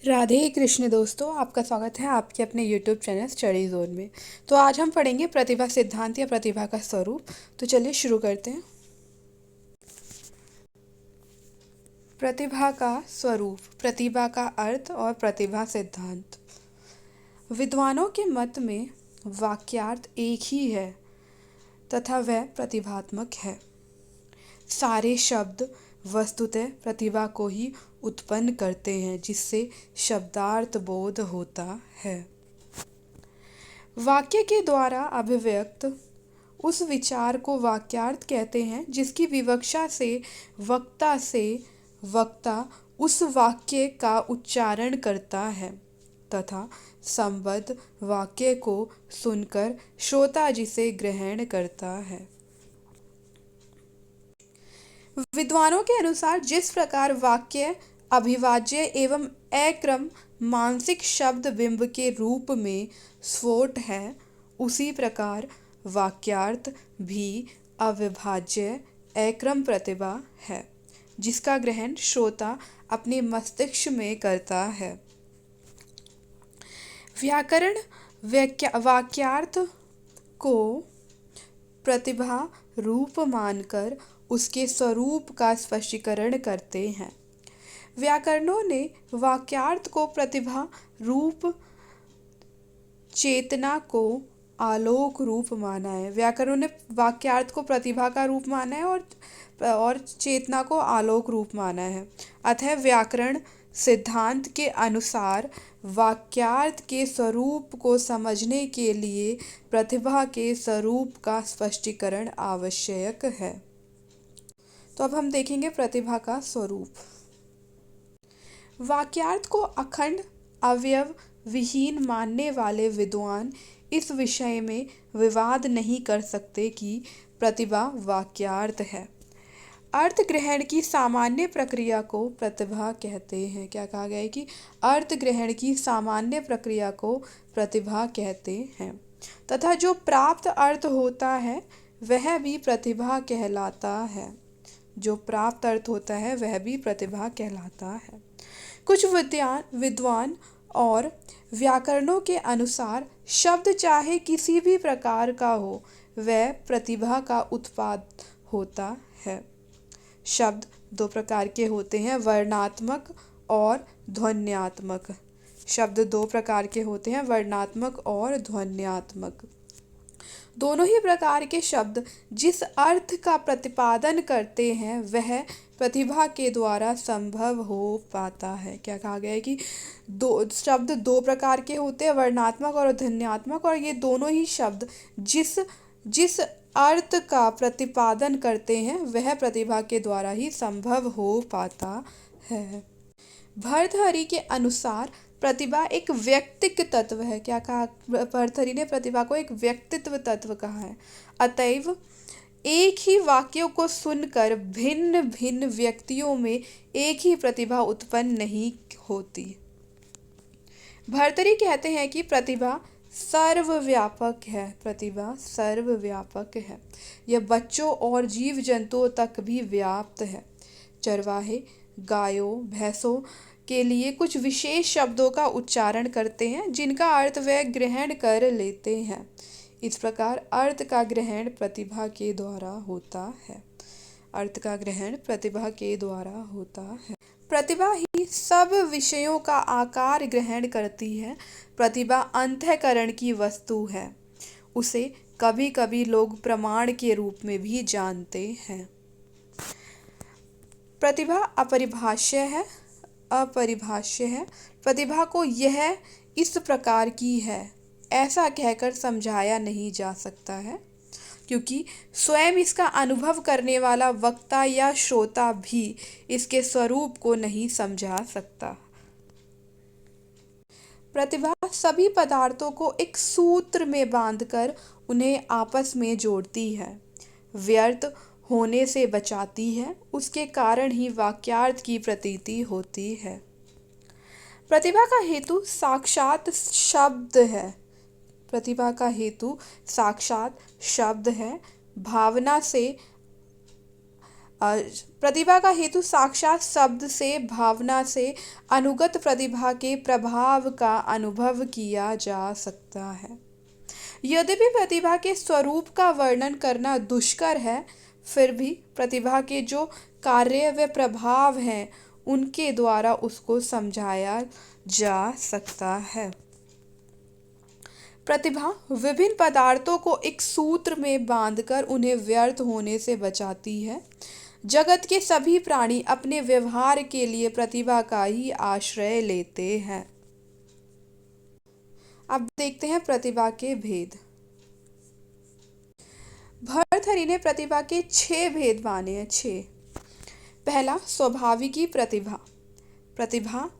राधे कृष्ण दोस्तों, आपका स्वागत है आपके अपने यूट्यूब चैनल स्टडी जोन में। तो आज हम पढ़ेंगे प्रतिभा सिद्धांत या प्रतिभा का स्वरूप। तो चलिए शुरू करते हैं। प्रतिभा का स्वरूप, प्रतिभा का अर्थ और प्रतिभा सिद्धांत। विद्वानों के मत में वाक्यार्थ एक ही है तथा वह प्रतिभात्मक है। सारे शब्द वस्तुतः प्रतिभा को ही उत्पन्न करते हैं, जिससे शब्दार्थ बोध होता है। वाक्य के द्वारा अभिव्यक्त उस विचार को वाक्यार्थ कहते हैं, जिसकी विवक्षा से वक्ता उस वाक्य का उच्चारण करता है तथा संबद्ध वाक्य को सुनकर श्रोता जिसे ग्रहण करता है। विद्वानों के अनुसार जिस प्रकार वाक्य अभिवाज्य एवं अक्रम मानसिक शब्द बिंब के रूप में स्फोट है, उसी प्रकार वाक्यार्थ भी अविभाज्य अक्रम प्रतिभा है, जिसका ग्रहण श्रोता अपने मस्तिष्क में करता है। व्याकरण वाक्यार्थ को प्रतिभा रूप मानकर उसके स्वरूप का स्पष्टीकरण करते हैं। व्याकरणों ने वाक्यार्थ को प्रतिभा रूप, चेतना को आलोक रूप माना है। व्याकरणों ने वाक्यार्थ को प्रतिभा का रूप माना है और चेतना को आलोक रूप माना है। अतः व्याकरण सिद्धांत के अनुसार वाक्यार्थ के स्वरूप को समझने के लिए प्रतिभा के स्वरूप का स्पष्टीकरण आवश्यक है। तो अब हम देखेंगे प्रतिभा का स्वरूप। वाक्यार्थ को अखंड अवयव विहीन मानने वाले विद्वान इस विषय में विवाद नहीं कर सकते कि प्रतिभा वाक्यार्थ है। अर्थ ग्रहण की सामान्य प्रक्रिया को प्रतिभा कहते हैं। क्या कहा गया है कि अर्थ ग्रहण की सामान्य प्रक्रिया को प्रतिभा कहते हैं तथा जो प्राप्त अर्थ होता है वह भी प्रतिभा कहलाता है। जो प्राप्त अर्थ होता है वह भी प्रतिभा कहलाता है। कुछ विद्वान और व्याकरणों के अनुसार शब्द चाहे किसी भी प्रकार का हो, वह प्रतिभा का उत्पाद होता है। शब्द दो प्रकार के होते हैं, वर्णात्मक और ध्वन्यात्मक। शब्द दो प्रकार के होते हैं, वर्णात्मक और ध्वन्यात्मक। दोनों ही प्रकार के शब्द जिस अर्थ का प्रतिपादन करते हैं वह प्रतिभा के द्वारा संभव हो पाता है। क्या कहा गया है कि शब्द दो प्रकार के होते हैं, वर्णात्मक और ध्वन्यात्मक, और ये दोनों ही शब्द जिस जिस अर्थ का प्रतिपादन करते हैं वह प्रतिभा के द्वारा ही संभव हो पाता है। भर्तृहरि के अनुसार प्रतिभा एक व्यक्तिक तत्व है। क्या कहा भर्तृहरि ने? प्रतिभा को एक व्यक्तित्व तत्व कहा है। अतएव एक ही वाक्यों को सुनकर भिन्न भिन्न व्यक्तियों में एक ही प्रतिभा उत्पन्न नहीं होती। भर्तृहरि कहते हैं कि प्रतिभा सर्वव्यापक है। प्रतिभा सर्वव्यापक है। यह बच्चों और जीव जंतुओं तक भी व्याप्त है। चरवाहे गायों भैंसों के लिए कुछ विशेष शब्दों का उच्चारण करते हैं, जिनका अर्थ वे ग्रहण कर लेते हैं। इस प्रकार अर्थ का ग्रहण प्रतिभा के द्वारा होता है। अर्थ का ग्रहण प्रतिभा के द्वारा होता है। प्रतिभा ही सब विषयों का आकार ग्रहण करती है। प्रतिभा अंतःकरण की वस्तु है। उसे कभी कभी लोग प्रमाण के रूप में भी जानते हैं। प्रतिभा अपरिभाष्य है। प्रतिभा को यह इस प्रकार की है ऐसा कहकर समझाया नहीं जा सकता है, क्योंकि स्वयं इसका अनुभव करने वाला वक्ता या श्रोता भी इसके स्वरूप को नहीं समझा सकता। प्रतिभा सभी पदार्थों को एक सूत्र में बांधकर उन्हें आपस में जोड़ती है, व्यर्थ होने से बचाती है। उसके कारण ही वाक्यार्थ की प्रतीति होती है। प्रतिभा का हेतु साक्षात शब्द है। प्रतिभा का हेतु साक्षात शब्द है। भावना से अ, प्रतिभा का हेतु साक्षात शब्द से, भावना से अनुगत प्रतिभा के प्रभाव का अनुभव किया जा सकता है। यद्यपि प्रतिभा के स्वरूप का वर्णन करना दुष्कर है, फिर भी प्रतिभा के जो कार्य व प्रभाव हैं उनके द्वारा उसको समझाया जा सकता है। प्रतिभा विभिन्न पदार्थों को एक सूत्र में बांधकर उन्हें व्यर्थ होने से बचाती है। जगत के सभी प्राणी अपने व्यवहार के लिए प्रतिभा का ही आश्रय लेते हैं। अब देखते हैं प्रतिभा के भेद। भर्तृहरि ने प्रतिभा के 6 भेद माने हैं। 6। पहला, स्वाभाविकी प्रतिभा। प्रतिभा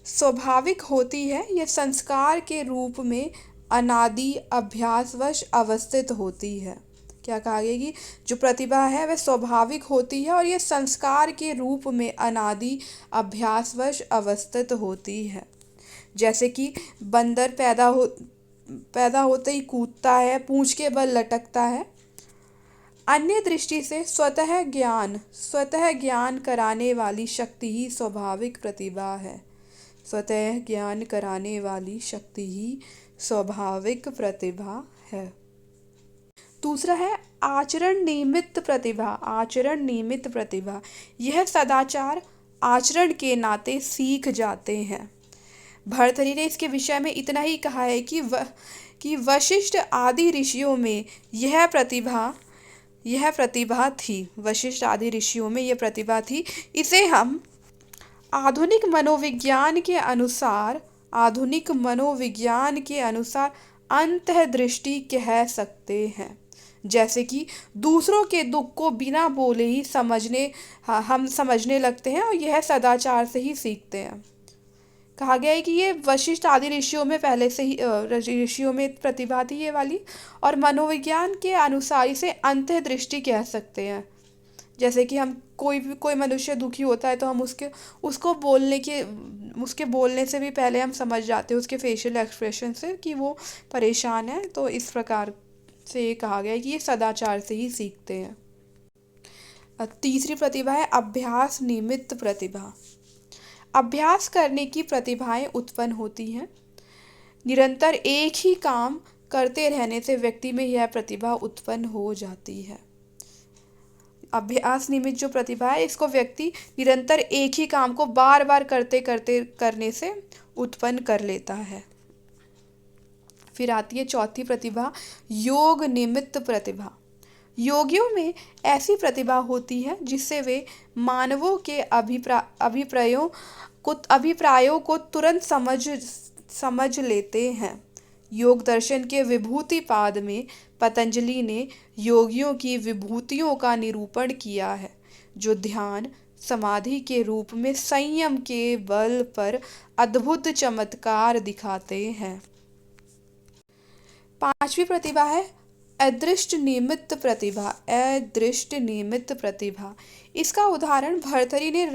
स्वाभाविक होती है, यह संस्कार के रूप में अनादि अभ्यासवश अवस्थित होती है। क्या कहा गया कि जो प्रतिभा है वह स्वाभाविक होती है और यह संस्कार के रूप में अनादि अभ्यासवश अवस्थित होती है। जैसे कि बंदर पैदा होते ही कूदता है, पूंछ के बल लटकता है। अन्य दृष्टि से स्वतः ज्ञान कराने वाली शक्ति ही स्वाभाविक प्रतिभा है। स्वतः ज्ञान कराने वाली शक्ति ही स्वाभाविक प्रतिभा है। दूसरा है आचरण निमित्त प्रतिभा। आचरण निमित्त प्रतिभा, यह सदाचार आचरण के नाते सीख जाते हैं। भर्तृहरि ने इसके विषय में इतना ही कहा है कि वशिष्ठ आदि ऋषियों में यह प्रतिभा थी। वशिष्ठ आदि ऋषियों में यह प्रतिभा थी। इसे हम आधुनिक मनोविज्ञान के अनुसार अंतर्दृष्टि कह सकते हैं। जैसे कि दूसरों के दुख को बिना बोले ही हम समझने लगते हैं और यह सदाचार से ही सीखते हैं। कहा गया है कि ये वशिष्ठ आदि ऋषियों में पहले से ही ऋषियों में प्रतिभा थी ये वाली, और मनोविज्ञान के अनुसार इसे अंतर्दृष्टि कह सकते हैं। जैसे कि हम कोई मनुष्य दुखी होता है तो हम उसके बोलने से भी पहले हम समझ जाते हैं, उसके फेशियल एक्सप्रेशन से, कि वो परेशान है। तो इस प्रकार से ये कहा गया है कि ये सदाचार से ही सीखते हैं। तीसरी प्रतिभा है अभ्यास निमित्त प्रतिभा। अभ्यास करने की प्रतिभाएं उत्पन्न होती हैं। निरंतर एक ही काम करते रहने से व्यक्ति में यह प्रतिभा उत्पन्न हो जाती है। अभ्यास निमित्त जो प्रतिभा है, इसको व्यक्ति निरंतर एक ही काम को बार बार करने से उत्पन्न कर लेता है। फिर आती है चौथी प्रतिभा, योग निमित्त प्रतिभा। योगियों में ऐसी प्रतिभा होती है जिससे वे मानवों के अभिप्रायों को तुरंत समझ लेते हैं। योग दर्शन के विभूति पाद में पतंजलि ने योगियों की विभूतियों का निरूपण किया है, जो ध्यान समाधि के रूप में संयम के बल पर अद्भुत चमत्कार दिखाते हैं। पांचवी प्रतिभा है अदृष्ट निमित्त प्रतिभा। अदृष्ट निमित्त प्रतिभा, इसका उदाहरण भर्तृहरि ने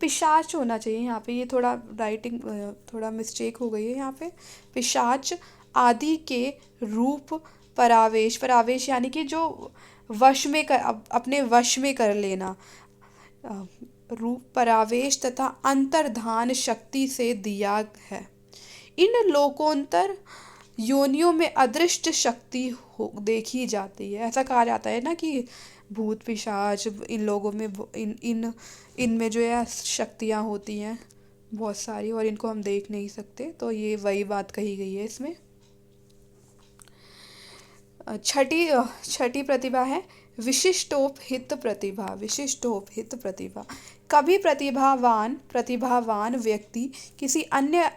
पिशाच होना चाहिए यहाँ पे, ये थोड़ा राइटिंग थोड़ा मिस्टेक हो गई है यहाँ पे। पिशाच आदि के रूप परावेश यानी कि जो अपने वश में कर लेना, रूप परावेश तथा अंतर्धान शक्ति से दिया है। इन लोकोत्तर योनियों में अदृष्ट शक्ति देखी जाती है। ऐसा कहा जाता है ना कि भूत पिशाच इन लोगों में इनमें जो है शक्तियाँ होती हैं बहुत सारी, और इनको हम देख नहीं सकते। तो ये वही बात कही गई है इसमें। छठी प्रतिभा है विशिष्टोपहित प्रतिभा। विशिष्टोपहित प्रतिभा, कभी प्रतिभावान व्यक्ति किसी अन्य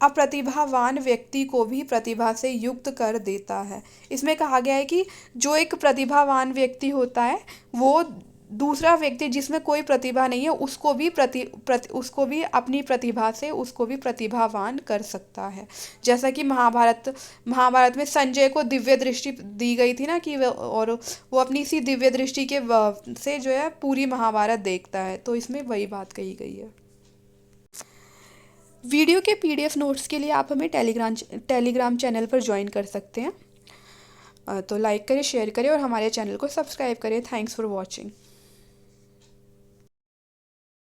अप्रतिभावान व्यक्ति को भी प्रतिभा से युक्त कर देता है। इसमें कहा गया है कि जो एक प्रतिभावान व्यक्ति होता है वो दूसरा व्यक्ति जिसमें कोई प्रतिभा नहीं है उसको भी अपनी प्रतिभा से उसको भी प्रतिभावान कर सकता है। जैसा कि महाभारत में संजय को दिव्य दृष्टि दी गई थी ना, कि वो अपनी इसी दिव्य दृष्टि के से जो है पूरी महाभारत देखता है। तो इसमें वही बात कही गई है। वीडियो के PDF नोट्स के लिए आप हमें टेलीग्राम चैनल पर ज्वाइन कर सकते हैं। तो लाइक करें, शेयर करें और हमारे चैनल को सब्सक्राइब करें। Thanks for watching.